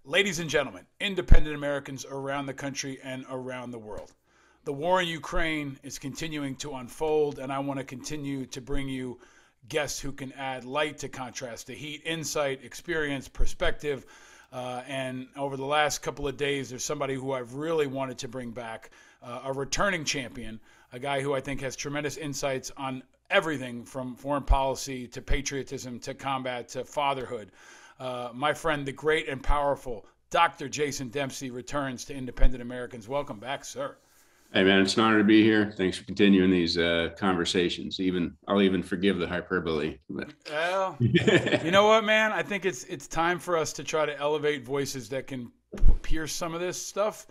Ladies and gentlemen, independent Americans around the country and around the world, the war in Ukraine is continuing to unfold, and I want to continue to bring you guests who can add light to contrast, to heat, insight, experience, perspective. And over the last couple of days, there's somebody who I've really wanted to bring back, a returning champion, a guy who I think has tremendous insights on everything from foreign policy to patriotism to combat to fatherhood. My friend, the great and powerful Dr. Jason Dempsey returns to Independent Americans. Welcome back, sir. Hey man, it's an honor to be here. Thanks for continuing these conversations. I'll even forgive the hyperbole. But. Well, you know what, man? I think it's time for us to try to elevate voices that can pierce some of this stuff.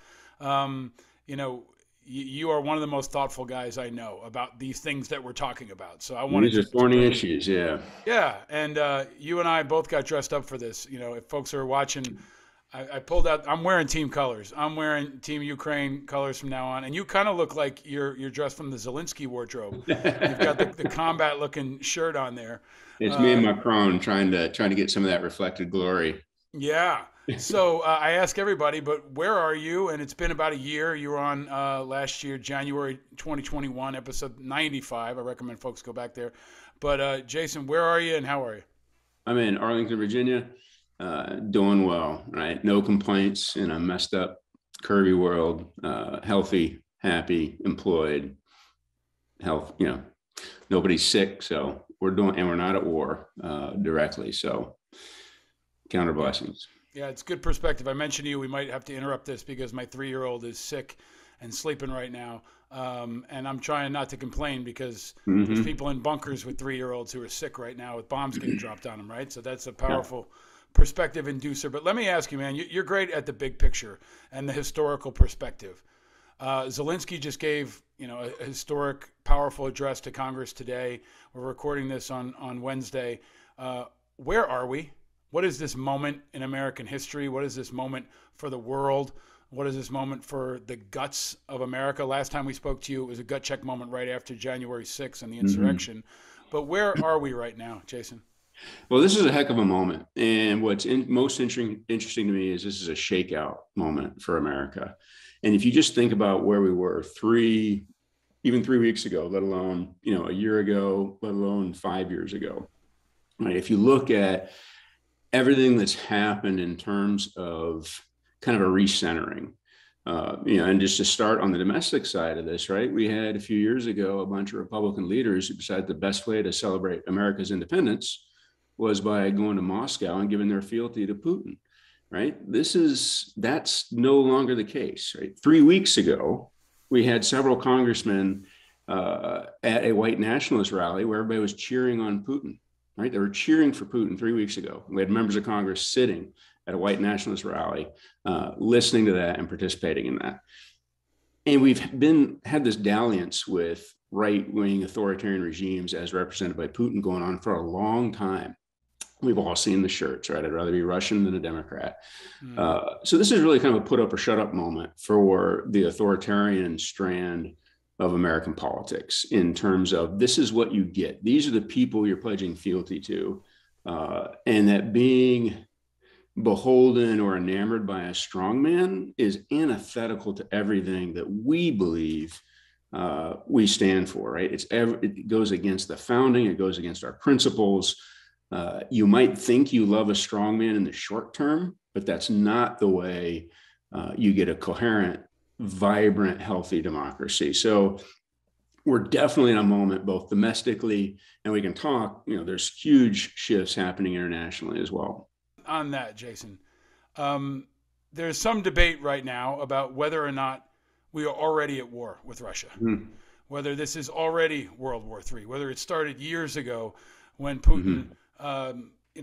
You are one of the most thoughtful guys I know about these things that we're talking about. So I wanted these are thorny issues, yeah. Yeah, and you and I both got dressed up for this. You know, if folks are watching, I pulled out. I'm wearing team colors. I'm wearing Team Ukraine colors from now on, and you kind of look like you're dressed from the Zelensky wardrobe. You've got the combat-looking shirt on there. It's me and Macron trying to get some of that reflected glory. Yeah. So I ask everybody, but where are you? And it's been about a year. You were on last year, January 2021, episode 95. I recommend folks go back there. But Jason, where are you and how are you? I'm in Arlington, Virginia, doing well, right? No complaints in a messed up, curvy world, healthy, happy, employed, health, nobody's sick. So we're not at war directly. So count our blessings. Yeah, it's good perspective. I mentioned to you we might have to interrupt this because my 3-year-old is sick and sleeping right now. And I'm trying not to complain because there's people in bunkers with 3-year-olds who are sick right now with bombs getting dropped on them, right? So that's a powerful perspective inducer. But let me ask you, man, you're great at the big picture and the historical perspective. Zelensky just gave, a historic, powerful address to Congress today. We're recording this on Wednesday. Where are we? What is this moment in American history? What is this moment for the world? What is this moment for the guts of America? Last time we spoke to you, it was a gut check moment right after January 6th and the insurrection. But where are we right now, Jason? Well, this is a heck of a moment. And what's most interesting to me is this is a shakeout moment for America. And if you just think about where we were even 3 weeks ago, let alone, a year ago, let alone 5 years ago, right? If you look at everything that's happened in terms of kind of a recentering, and just to start on the domestic side of this, right? We had a few years ago, a bunch of Republican leaders who decided the best way to celebrate America's independence was by going to Moscow and giving their fealty to Putin, right? That's no longer the case, right? 3 weeks ago, we had several congressmen at a white nationalist rally where everybody was cheering on Putin. Right, they were cheering for Putin 3 weeks ago. We had members of Congress sitting at a white nationalist rally, listening to that and participating in that. And we've had this dalliance with right-wing authoritarian regimes as represented by Putin going on for a long time. We've all seen the shirts, right? I'd rather be Russian than a Democrat. So this is really kind of a put up or shut up moment for the authoritarian strand of American politics in terms of this is what you get. These are the people you're pledging fealty to. And that being beholden or enamored by a strongman is antithetical to everything that we believe we stand for, right? It goes against the founding. It goes against our principles. You might think you love a strongman in the short term, but that's not the way you get a coherent, vibrant, healthy democracy. So we're definitely in a moment, both domestically and we can talk, there's huge shifts happening internationally as well. On that, Jason, there's some debate right now about whether or not we are already at war with Russia, whether this is already World War III, whether it started years ago when Putin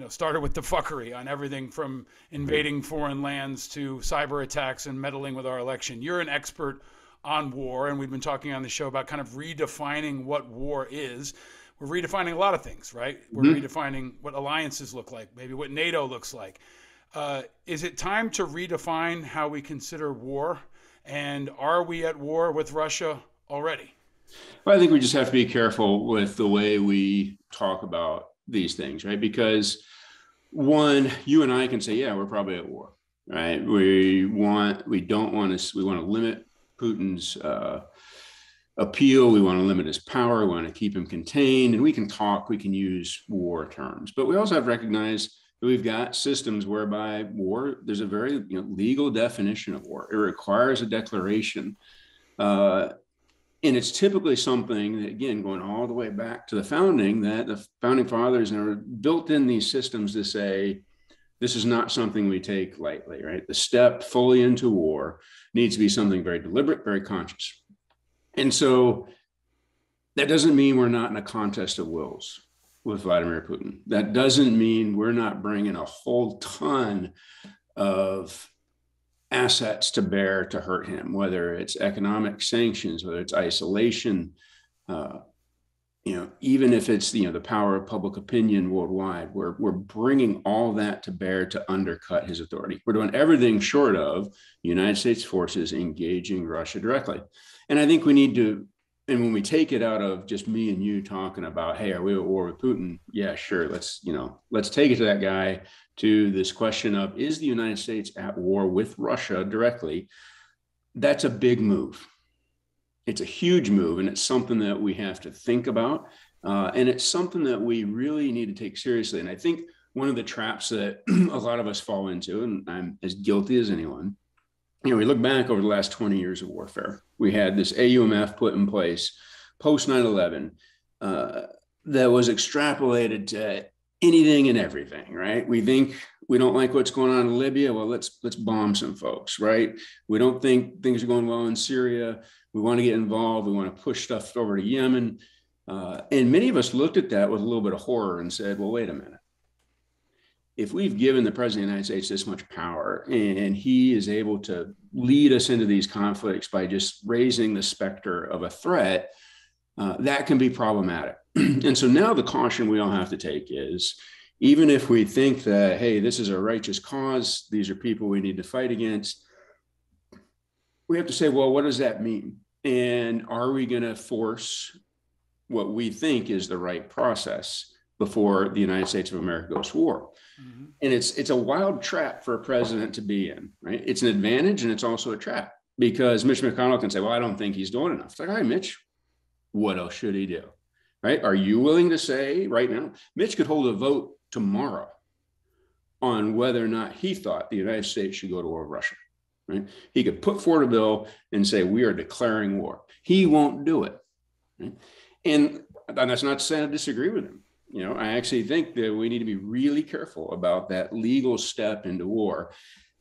started with the fuckery on everything from invading foreign lands to cyber attacks and meddling with our election. You're an expert on war, and we've been talking on the show about kind of redefining what war is. We're redefining a lot of things, right? We're redefining what alliances look like, maybe what NATO looks like. Is it time to redefine how we consider war? And are we at war with Russia already? Well, I think we just have to be careful with the way we talk about these things, right? Because one, you and I can say, yeah, we're probably at war. right? We want to limit Putin's appeal. We want to limit his power. We want to keep him contained. And we can use war terms, but we also have to recognize that we've got systems whereby war, there's a very legal definition of war. It requires a declaration. And it's typically something that, again, going all the way back to the founding, that the founding fathers built in these systems to say, this is not something we take lightly, right? The step fully into war needs to be something very deliberate, very conscious. And so that doesn't mean we're not in a contest of wills with Vladimir Putin. That doesn't mean we're not bringing a whole ton of assets to bear to hurt him, whether it's economic sanctions, whether it's isolation, even if it's the power of public opinion worldwide. We're bringing all that to bear to undercut his authority. We're doing everything short of United States forces engaging Russia directly. And I think we need to, and when we take it out of just me and you talking about, hey, are we at war with Putin? Yeah, sure. Let's take it to that guy, to this question of, is the United States at war with Russia directly? That's a big move. It's a huge move, and it's something that we have to think about. And it's something that we really need to take seriously. And I think one of the traps that a lot of us fall into, and I'm as guilty as anyone, we look back over the last 20 years of warfare. We had this AUMF put in place post 9/11 that was extrapolated to anything and everything, right? We think we don't like what's going on in Libya. Well, let's bomb some folks, right? We don't think things are going well in Syria. We want to get involved. We want to push stuff over to Yemen. And many of us looked at that with a little bit of horror and said, well, wait a minute. If we've given the president of the United States this much power and he is able to lead us into these conflicts by just raising the specter of a threat, that can be problematic. And so now the caution we all have to take is, even if we think that, hey, this is a righteous cause, these are people we need to fight against, we have to say, well, what does that mean? And are we going to force what we think is the right process before the United States of America goes to war? Mm-hmm. And it's a wild trap for a president to be in, right? It's an advantage and it's also a trap, because Mitch McConnell can say, well, I don't think he's doing enough. It's like, all right, Mitch, what else should he do? Right? Are you willing to say right now? Mitch could hold a vote tomorrow on whether or not he thought the United States should go to war with Russia. Right? He could put forward a bill and say, we are declaring war. He won't do it. Right? And that's not to say I disagree with him. I actually think that we need to be really careful about that legal step into war.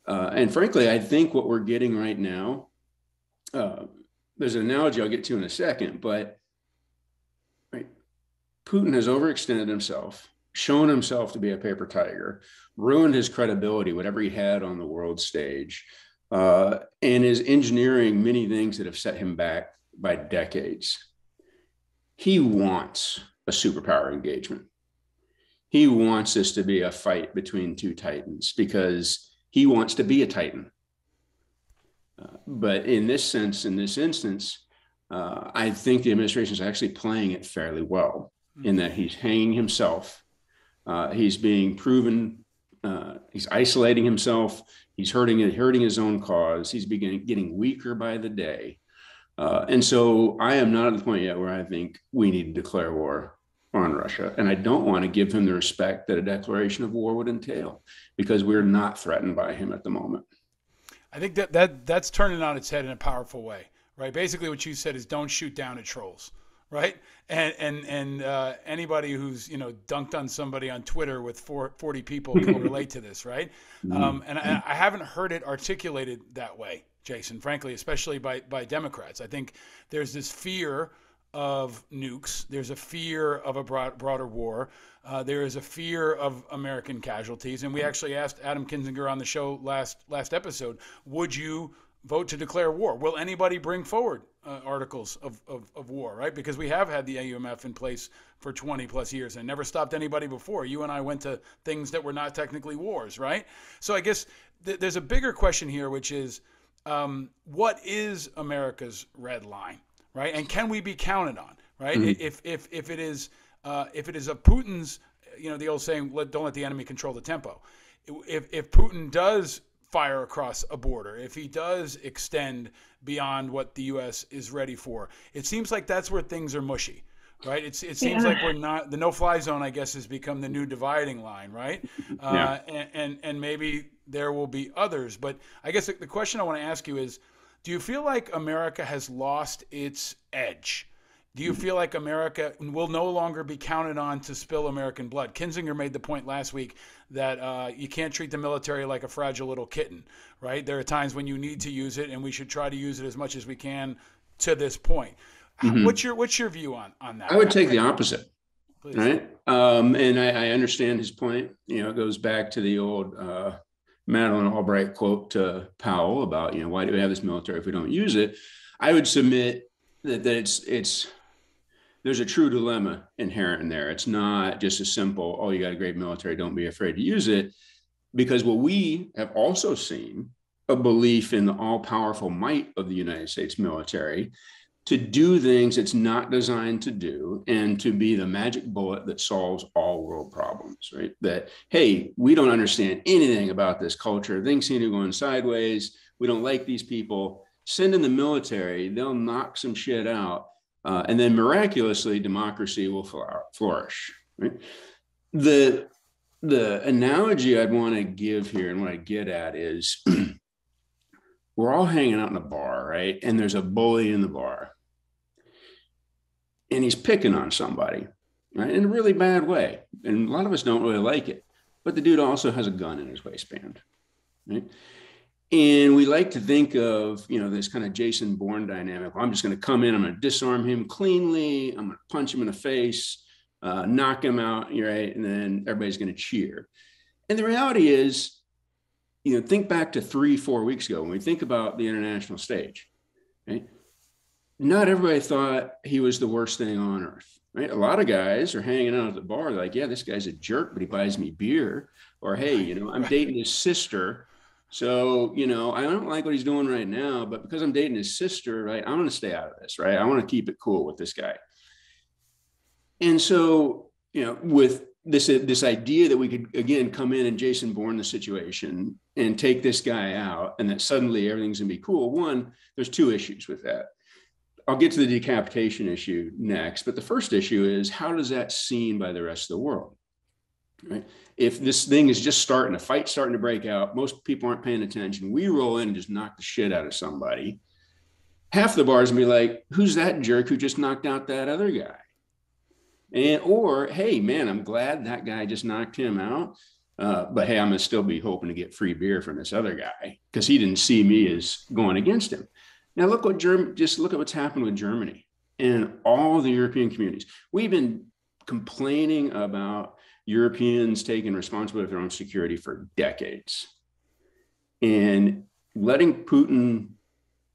And frankly, I think what we're getting right now, there's an analogy I'll get to in a second, but right, Putin has overextended himself, shown himself to be a paper tiger, ruined his credibility, whatever he had on the world stage, and is engineering many things that have set him back by decades. He wants a superpower engagement. He wants this to be a fight between two titans because he wants to be a titan. But in this instance, I think the administration is actually playing it fairly well, in that he's hanging himself. He's being proven, he's isolating himself. He's hurting his own cause. He's getting weaker by the day. And so I am not at the point yet where I think we need to declare war on Russia. And I don't want to give him the respect that a declaration of war would entail, because we're not threatened by him at the moment. I think that's turning on its head in a powerful way, right? Basically what you said is, don't shoot down at trolls, right? And anybody who's, dunked on somebody on Twitter with 40 people can relate to this, right? And I haven't heard it articulated that way, Jason, frankly, especially by Democrats. I think there's this fear of nukes. There's a fear of a broader war. There is a fear of American casualties. And we actually asked Adam Kinzinger on the show last episode, would you vote to declare war? Will anybody bring forward articles of war, right? Because we have had the AUMF in place for 20 plus years and never stopped anybody before. You and I went to things that were not technically wars, right? So I guess there's a bigger question here, which is, what is America's red line, right? And can we be counted on, right? Mm-hmm. If it is a Putin's, the old saying, don't let the enemy control the tempo. If Putin does fire across a border, if he does extend beyond what the U.S. is ready for, it seems like that's where things are mushy, right? It seems like we're not, the no-fly zone, I guess, has become the new dividing line, right? Yeah. And maybe there will be others. But I guess the question I want to ask you is, do you feel like America has lost its edge? Do you feel like America will no longer be counted on to spill American blood? Kinzinger made the point last week that you can't treat the military like a fragile little kitten, right? There are times when you need to use it, and we should try to use it as much as we can to this point. Mm-hmm. What's your view on that? I would take the opposite, Please. right? And I understand his point. It goes back to the old Madeleine Albright quote to Powell about, why do we have this military if we don't use it? I would submit that there's a true dilemma inherent in there. It's not just a simple, oh, you got a great military, don't be afraid to use it. Because what we have also seen, a belief in the all-powerful might of the United States military to do things it's not designed to do and to be the magic bullet that solves all world problems, right? That, hey, we don't understand anything about this culture. Things seem to be going sideways. We don't like these people. Send in the military, they'll knock some shit out. And then miraculously, democracy will flourish. Right? The analogy I'd want to give here and what I get at is we're all hanging out in a bar, right? And there's a bully in the bar. And he's picking on somebody, right? In a really bad way. And a lot of us don't really like it. But the dude also has a gun in his waistband, right? And we like to think of, this kind of Jason Bourne dynamic. Well, I'm just going to come in, I'm going to disarm him cleanly, I'm going to punch him in the face, knock him out, right? And then everybody's going to cheer. And the reality is, think back to 3-4 weeks ago when we think about the international stage, right? Not everybody thought he was the worst thing on earth, right? A lot of guys are hanging out at the bar like, yeah, this guy's a jerk, but he buys me beer. Or, hey, I'm dating his sister. So, I don't like what he's doing right now, but because I'm dating his sister, right, I'm going to stay out of this, right? I want to keep it cool with this guy. And so, with this idea that we could, again, come in and Jason Bourne the situation and take this guy out and that suddenly everything's going to be cool. One, there's two issues with that. I'll get to the decapitation issue next, but the first issue is how does that seen by the rest of the world, right? If this thing is just starting, a fight's starting to break out, most people aren't paying attention. We roll in and just knock the shit out of somebody. Half the bars will be like, who's that jerk who just knocked out that other guy? Or, hey, man, I'm glad that guy just knocked him out. But hey, I'm going to still be hoping to get free beer from this other guy because he didn't see me as going against him. Now, look at what's happened with Germany and all the European communities. We've been complaining about Europeans taking responsibility for their own security for decades. And letting Putin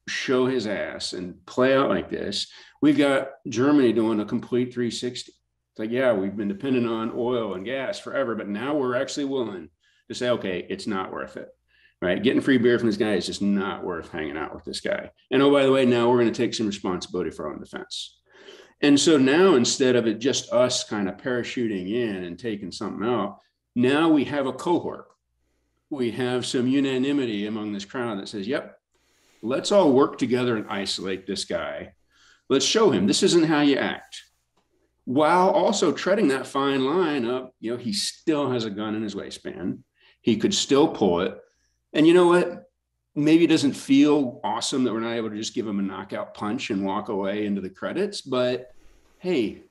show his ass and play out like this, we've got Germany doing a complete 360. It's like, yeah, we've been dependent on oil and gas forever, but now we're actually willing to say, okay, it's not worth it, right? Getting free beer from this guy is just not worth hanging out with this guy. And oh, by the way, now we're going to take some responsibility for our own defense. And so now, instead of it just us kind of parachuting in and taking something out, now we have a cohort. We have some unanimity among this crowd that says, yep, let's all work together and isolate this guy. Let's show him this isn't how you act. While also treading that fine line up, he still has a gun in his waistband. He could still pull it. And you know what? Maybe it doesn't feel awesome that we're not able to just give him a knockout punch and walk away into the credits, but hey,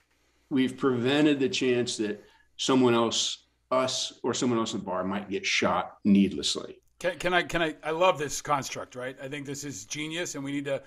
we've prevented the chance that someone else, us or someone else in the bar might get shot needlessly. I love this construct, right? I think this is genius and we need to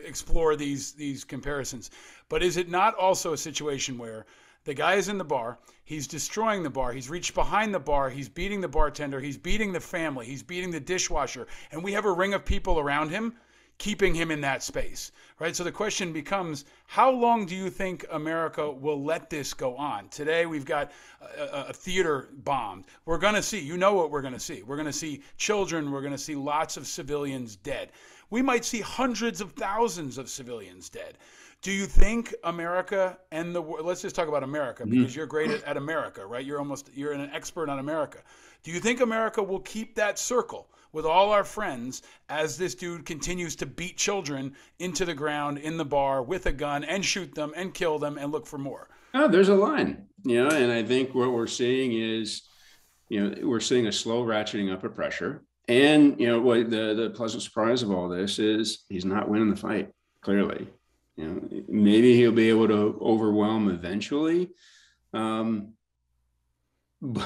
explore these comparisons. But is it not also a situation where the guy is in the bar, he's destroying the bar, he's reached behind the bar, he's beating the bartender, he's beating the family, he's beating the dishwasher, and we have a ring of people around him keeping him in that space, right? So the question becomes, how long do you think America will let this go on? Today we've got a theater bombed. We're going to see, what we're going to see. We're going to see children, we're going to see lots of civilians dead. We might see hundreds of thousands of civilians dead. Do you think America and let's just talk about America Mm-hmm. because you're great at America, right? You're an expert on America. Do you think America will keep that circle with all our friends as this dude continues to beat children into the ground in the bar with a gun and shoot them and kill them and look for more? Oh, there's a line, and I think what we're seeing is, we're seeing a slow ratcheting up of pressure. And, what the pleasant surprise of all this is he's not winning the fight, clearly. Maybe he'll be able to overwhelm eventually. But,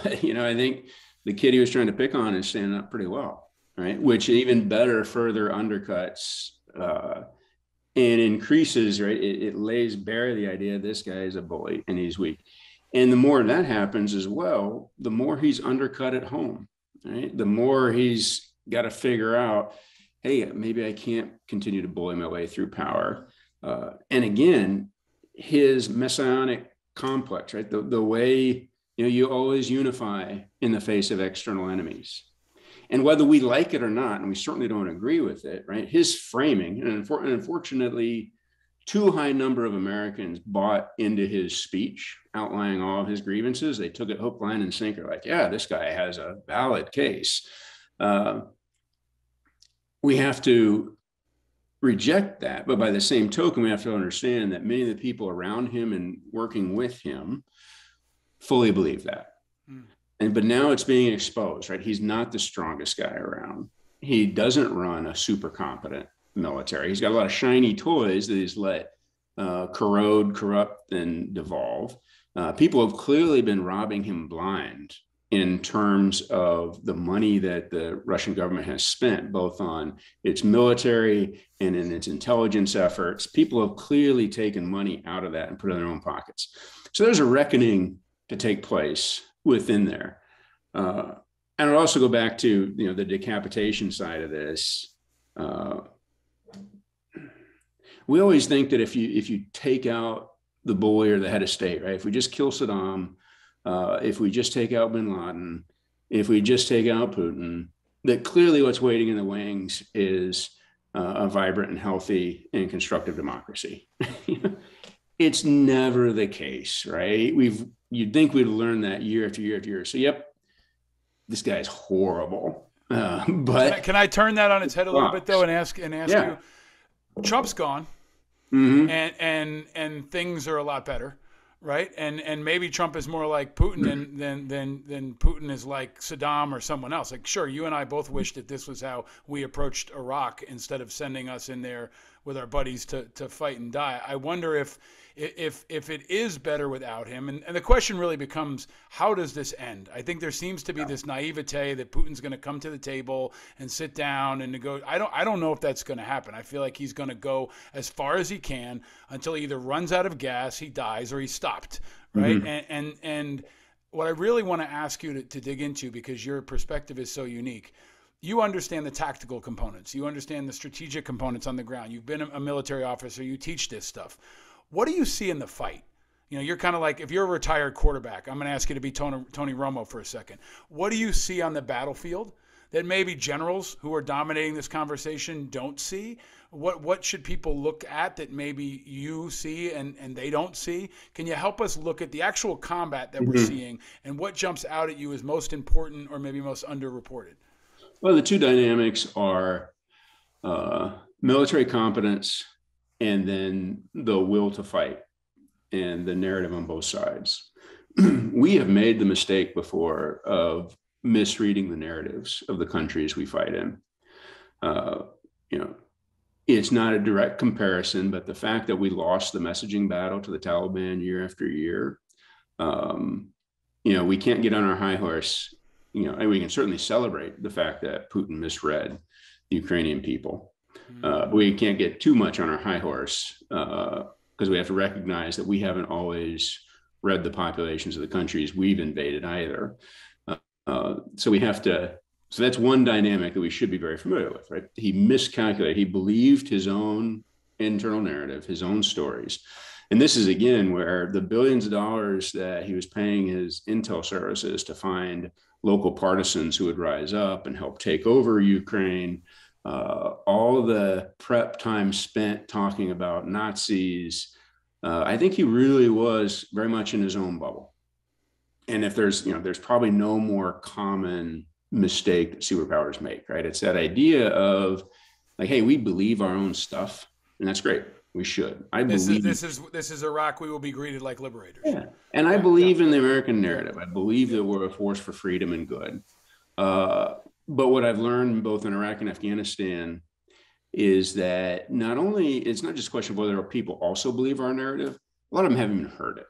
I think the kid he was trying to pick on is standing up pretty well, right? Which even better further undercuts and increases, right? It lays bare the idea this guy is a bully and he's weak. And the more that happens as well, the more he's undercut at home, right? The more he's got to figure out, hey, maybe I can't continue to bully my way through power. And again, his messianic complex, right? The way, you always unify in the face of external enemies. And whether we like it or not, and we certainly don't agree with it, right? His framing, and unfortunately, too high number of Americans bought into his speech outlining all of his grievances. They took it hook, line, and sinker, like, yeah, this guy has a valid case. We have to reject that. But by the same token, we have to understand that many of the people around him and working with him fully believe that. But now it's being exposed, right? He's not the strongest guy around. He doesn't run a super competent military. He's got a lot of shiny toys that he's let corrode, corrupt, and devolve. People have clearly been robbing him blind in terms of the money that the Russian government has spent, both on its military and in its intelligence efforts. People have clearly taken money out of that and put it in their own pockets. So there's a reckoning to take place within there. And I'll also go back to, the decapitation side of this. We always think that if you take out the bully or the head of state, right? If we just kill Saddam, if we just take out bin Laden, if we just take out Putin, that clearly what's waiting in the wings is a vibrant and healthy and constructive democracy. It's never the case, right? You'd think we'd learn that year after year after year. So, yep, this guy's horrible. But can I turn that on its head a little bit though, and ask you? Trump's gone, and things are a lot better, right? And maybe Trump is more like Putin than Putin is like Saddam or someone else. Like, sure, you and I both wish that this was how we approached Iraq instead of sending us in there with our buddies to fight and die. I wonder if it is better without him. And the question really becomes, how does this end? I think there seems to be this naivete that Putin's going to come to the table and sit down and negotiate. I don't know if that's going to happen. I feel like he's going to go as far as he can until he either runs out of gas, he dies, or he's stopped, right? And what I really want to ask you to dig into, because your perspective is so unique, you understand the tactical components. You understand the strategic components on the ground. You've been a military officer. You teach this stuff. What do you see in the fight? You're kind of like, if you're a retired quarterback, I'm going to ask you to be Tony Romo for a second. What do you see on the battlefield that maybe generals who are dominating this conversation don't see? What should people look at that maybe you see and they don't see? Can you help us look at the actual combat that we're seeing and what jumps out at you as most important or maybe most underreported? Well, the two dynamics are military competence and then the will to fight and the narrative on both sides. We have made the mistake before of misreading the narratives of the countries we fight in. It's not a direct comparison, but the fact that we lost the messaging battle to the Taliban year after year, we can't get on our high horse, and we can certainly celebrate the fact that Putin misread the Ukrainian people. We can't get too much on our high horse because we have to recognize that we haven't always read the populations of the countries we've invaded either. So that's one dynamic that we should be very familiar with, right? He miscalculated. He believed his own internal narrative, his own stories. And this is, again, where the billions of dollars that he was paying his intel services to find local partisans who would rise up and help take over Ukraine, all the prep time spent talking about Nazis. I think he really was very much in his own bubble. And if there's probably no more common mistake that superpowers make, right? It's that idea of like, hey, we believe our own stuff, and that's great. We should. This is Iraq. We will be greeted like liberators. Yeah. And I believe in the American narrative. I believe that we're a force for freedom and good. But what I've learned both in Iraq and Afghanistan is that not only, it's not just a question of whether people also believe our narrative, a lot of them haven't even heard it.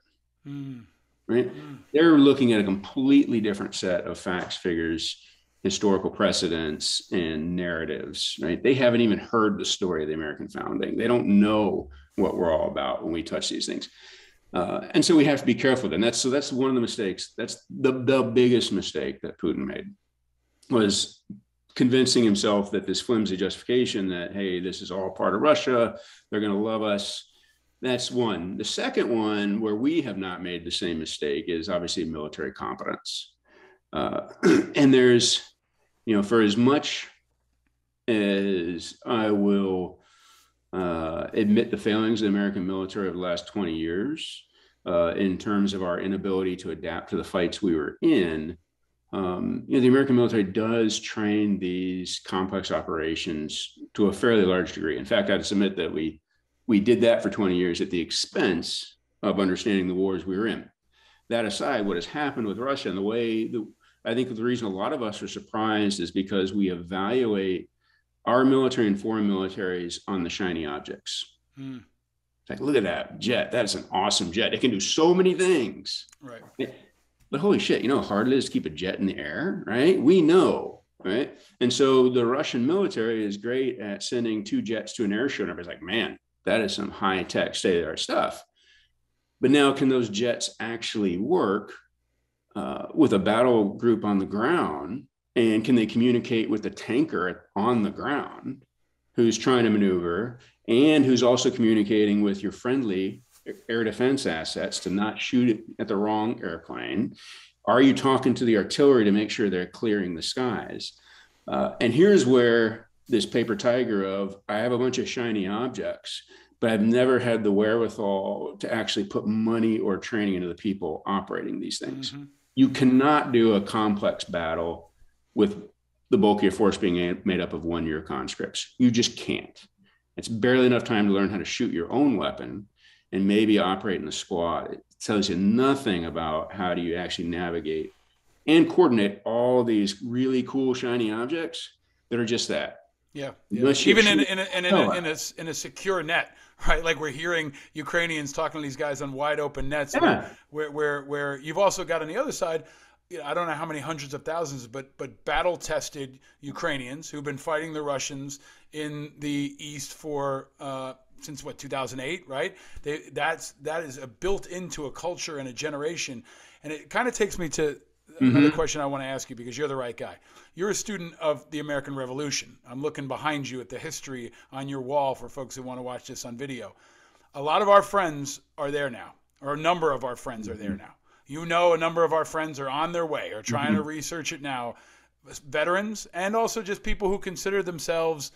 Right? They're looking at a completely different set of facts, figures, historical precedents, and narratives, right? They haven't even heard the story of the American founding. They don't know what we're all about when we touch these things. And so we have to be careful. And that's one of the mistakes. That's the biggest mistake that Putin made, was convincing himself that this flimsy justification that, hey, this is all part of Russia, they're going to love us. That's one. The second one, where we have not made the same mistake, is obviously military competence. And there's, for as much as I will admit the failings of the American military over the last 20 years in terms of our inability to adapt to the fights we were in, the American military does train these complex operations to a fairly large degree. In fact, I'd submit that we did that for 20 years at the expense of understanding the wars we were in. That aside, what has happened with Russia, and I think the reason a lot of us are surprised is because we evaluate our military and foreign militaries on the shiny objects. It's like, look at that jet. That is an awesome jet. It can do so many things. Right. But holy shit, how hard it is to keep a jet in the air, right? We know, right? And so the Russian military is great at sending 2 jets to an air show, and everybody's like, man, that is some high-tech, state-of-the-art stuff. But now, can those jets actually work with a battle group on the ground? And can they communicate with the tanker on the ground who's trying to maneuver and who's also communicating with your friendly air defense assets to not shoot it at the wrong airplane? Are you talking to the artillery to make sure they're clearing the skies? And here's where this paper tiger of, I have a bunch of shiny objects, but I've never had the wherewithal to actually put money or training into the people operating these things. You cannot do a complex battle with the bulk of your force being made up of 1-year conscripts. You just can't. It's barely enough time to learn how to shoot your own weapon and maybe operate in a squad. It tells you nothing about how do you actually navigate and coordinate all these really cool shiny objects that are just that. Yeah. Even in a secure net, right? Like we're hearing Ukrainians talking to these guys on wide open nets, where you've also got on the other side, I don't know how many hundreds of thousands, but battle tested Ukrainians who've been fighting the Russians in the East for since 2008, right? That is built into a culture and a generation, and it kind of takes me to another question I want to ask you, because you're the right guy. You're a student of the American Revolution. I'm looking behind you at the history on your wall for folks who want to watch this on video. A lot of our friends are there now, or a number of our friends are there now. A number of our friends are on their way or trying to research it now. Veterans, and also just people who consider themselves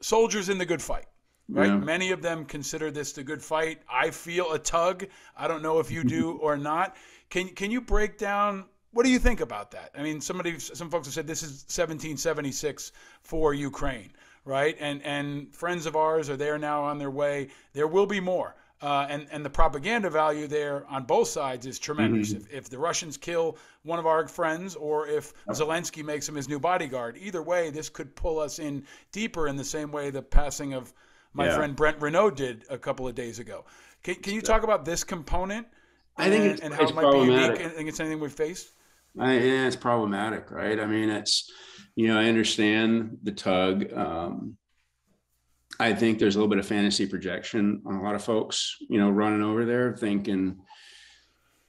soldiers in the good fight. Right? Yeah. Many of them consider this the good fight. I feel a tug. I don't know if you do or not. Can you break down, what do you think about that? I mean, some folks have said this is 1776 for Ukraine, right? And friends of ours are there now on their way. There will be more. And the propaganda value there on both sides is tremendous. If the Russians kill one of our friends, or if Zelensky makes him his new bodyguard, either way, this could pull us in deeper in the same way the passing of my friend Brent Renaud did a couple of days ago. Can you talk about this component? I think and how it might be unique against anything we've faced? Yeah, it's problematic, right? I mean, it's, I understand the tug. I think there's a little bit of fantasy projection on a lot of folks, running over there thinking,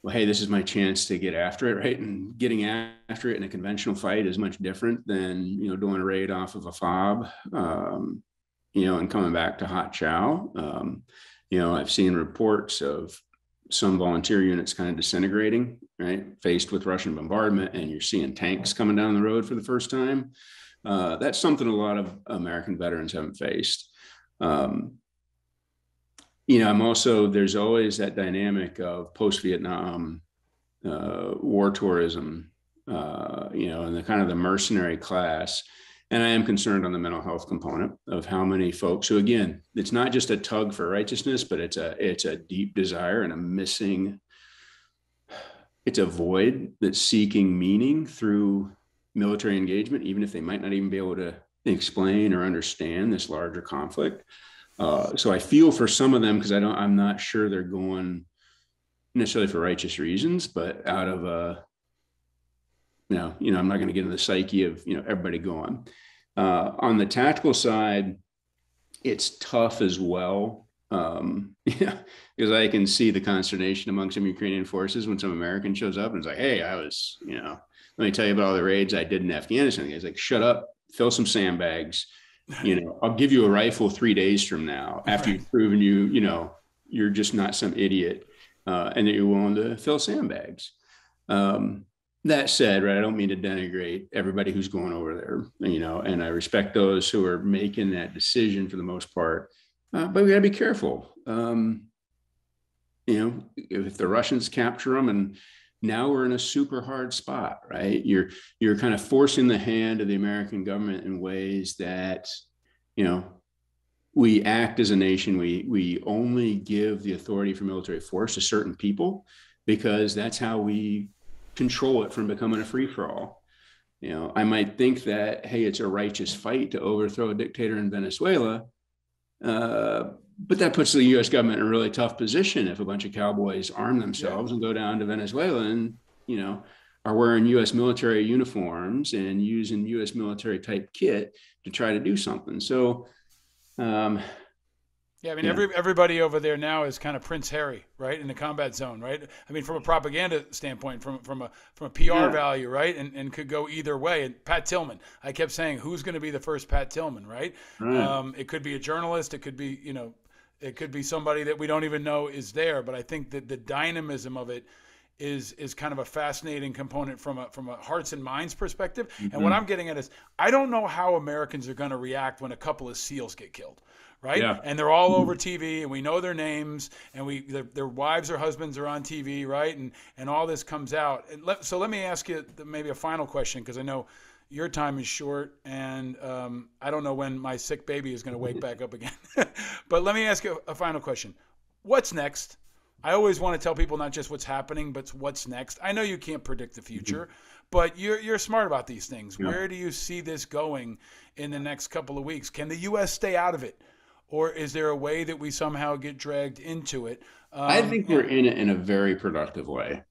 well, hey, this is my chance to get after it, right? And getting after it in a conventional fight is much different than, doing a raid off of a fob, and coming back to hot chow. I've seen reports of some volunteer units kind of disintegrating, right? Faced with Russian bombardment, and you're seeing tanks coming down the road for the first time. That's something a lot of American veterans haven't faced. I'm also, there's always that dynamic of post-Vietnam war tourism, and the kind of the mercenary class. And I am concerned on the mental health component of how many folks who, again, it's not just a tug for righteousness, but it's a deep desire and it's a void that's seeking meaning through military engagement, even if they might not even be able to explain or understand this larger conflict. So I feel for some of them, because I'm not sure they're going necessarily for righteous reasons, but out of I'm not going to get into the psyche of, everybody going. On the tactical side, it's tough as well. Because I can see the consternation among some Ukrainian forces when some American shows up and is like, hey, let me tell you about all the raids I did in Afghanistan. The guy's like, shut up, fill some sandbags. I'll give you a rifle 3 days from now after you've proven you're just not some idiot, and that you're willing to fill sandbags. That said, right, I don't mean to denigrate everybody who's going over there, and I respect those who are making that decision for the most part. But we got to be careful. If the Russians capture them, and now we're in a super hard spot, right? You're kind of forcing the hand of the American government in ways that, we act as a nation. We only give the authority for military force to certain people because that's how we control it from becoming a free-for-all. I might think that, hey, it's a righteous fight to overthrow a dictator in Venezuela. But that puts the U.S. government in a really tough position if a bunch of cowboys arm themselves and go down to Venezuela and, are wearing U.S. military uniforms and using U.S. military type kit to try to do something. So, everybody over there now is kind of Prince Harry, right, in the combat zone, right? I mean, from a propaganda standpoint, from a PR value, right, and could go either way. And Pat Tillman, I kept saying, who's going to be the first Pat Tillman, right? It could be a journalist, it could be, it could be somebody that we don't even know is there. But I think that the dynamism of it is kind of a fascinating component from a hearts and minds perspective. Mm-hmm. And what I'm getting at is, I don't know how Americans are going to react when a couple of SEALs get killed. Right. Yeah. And they're all over TV and we know their names and their wives or husbands are on TV. Right. And all this comes out. So let me ask you maybe a final question, because I know your time is short and I don't know when my sick baby is going to wake back up again. But let me ask you a final question. What's next? I always want to tell people not just what's happening, but what's next. I know you can't predict the future, but you're smart about these things. Yeah. Where do you see this going in the next couple of weeks? Can the U.S. stay out of it? Or is there a way that we somehow get dragged into it? I think we're in it in a very productive way.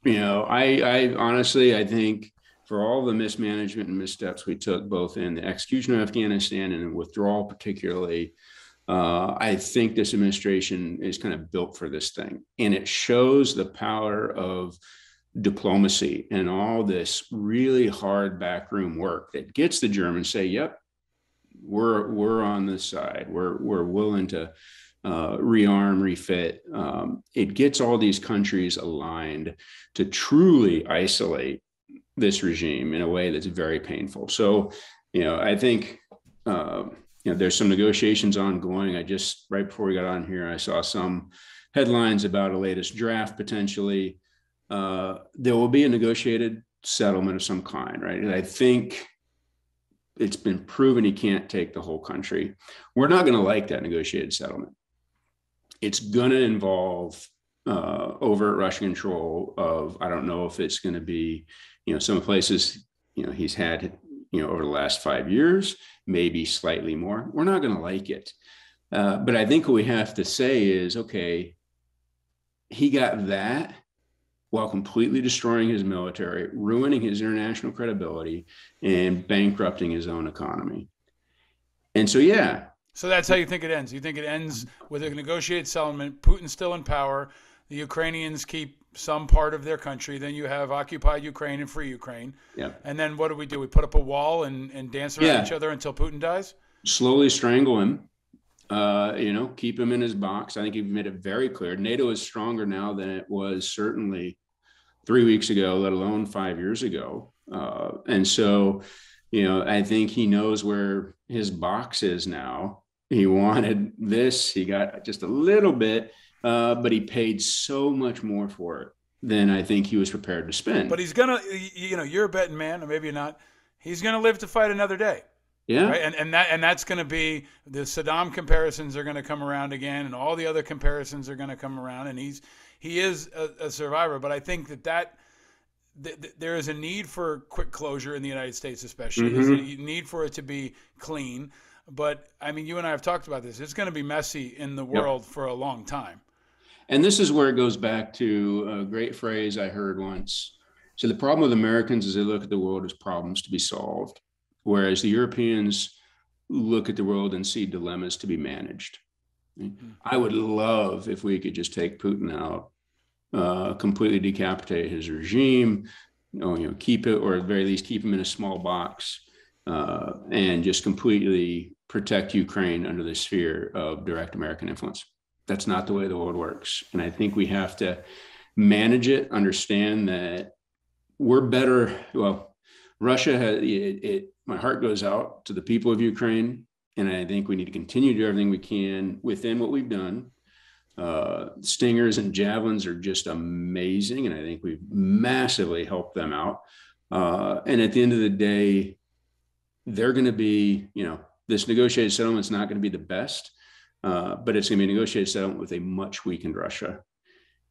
I honestly, I think for all the mismanagement and missteps we took, both in the execution of Afghanistan and in withdrawal particularly, I think this administration is kind of built for this thing. And it shows the power of diplomacy and all this really hard backroom work that gets the Germans say, yep, we're on this side. We're willing to rearm, refit. It gets all these countries aligned to truly isolate this regime in a way that's very painful. So, I think there's some negotiations ongoing. Right before we got on here, I saw some headlines about a latest draft potentially. There will be a negotiated settlement of some kind, right? And I think it's been proven he can't take the whole country. We're not going to like that negotiated settlement. It's going to involve overt Russian control of, I don't know if it's going to be, some places, he's had, over the last 5 years, maybe slightly more. We're not going to like it. But I think what we have to say is, okay, he got that while completely destroying his military, ruining his international credibility, and bankrupting his own economy. And so, yeah. So that's how you think it ends. You think it ends with a negotiated settlement, Putin's still in power, the Ukrainians keep some part of their country, then you have occupied Ukraine and free Ukraine. Yeah. And then what do? We put up a wall and dance around each other until Putin dies? Slowly strangle him. Keep him in his box. I think you've made it very clear. NATO is stronger now than it was certainly 3 weeks ago, let alone 5 years ago. And so, I think he knows where his box is now. He wanted this, he got just a little bit, but he paid so much more for it than I think he was prepared to But spend. he's gonna, you're a betting man, or maybe you're not. He's gonna live to fight another day, Yeah. right? And that's going to be the Saddam comparisons are going to come around again, and all the other comparisons are going to come around, and he is a survivor. But I think there is a need for quick closure in the United States, especially. There's a Mm-hmm. need for it to be clean. But I mean, you and I have talked about this. It's going to be messy in the Yep. world for a long time. And this is where it goes back to a great phrase I heard once. So the problem with Americans is they look at the world as problems to be solved, whereas the Europeans look at the world and see dilemmas to be managed. I would love if we could just take Putin out, completely decapitate his regime, keep it, or at the very least keep him in a small box, and just completely protect Ukraine under the sphere of direct American influence. That's not the way the world works. And I think we have to manage it, understand that we're better. Well, Russia has my heart goes out to the people of Ukraine. And I think we need to continue to do everything we can within what we've done. Stingers and javelins are just amazing. And I think we've massively helped them out. And at the end of the day, they're going to be, this negotiated settlement is not going to be the best, but it's going to be a negotiated settlement with a much weakened Russia.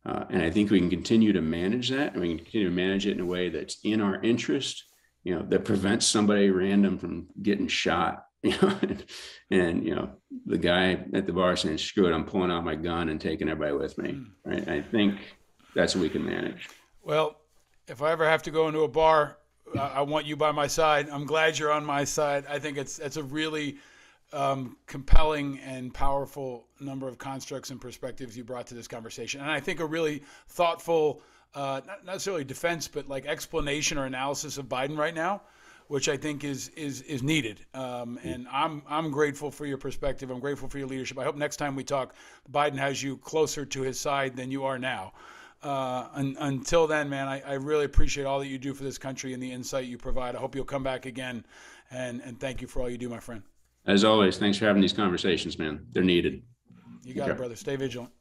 And I think we can continue to manage that, and we can continue to manage it in a way that's in our interest, that prevents somebody random from getting shot. And the guy at the bar saying, "Screw it, I'm pulling out my gun and taking everybody with me." Right? I think that's what we can manage. Well, if I ever have to go into a bar, I want you by my side. I'm glad you're on my side. I think it's a really compelling and powerful number of constructs and perspectives you brought to this conversation, and I think a really thoughtful, not necessarily defense, but like explanation or analysis of Biden right now, which I think is needed. And I'm grateful for your perspective. I'm grateful for your leadership. I hope next time we talk, Biden has you closer to his side than you are now. Until then, man, I really appreciate all that you do for this country and the insight you provide. I hope you'll come back again, and thank you for all you do, my friend. As always, thanks for having these conversations, man. They're needed. You got it, brother. Stay vigilant.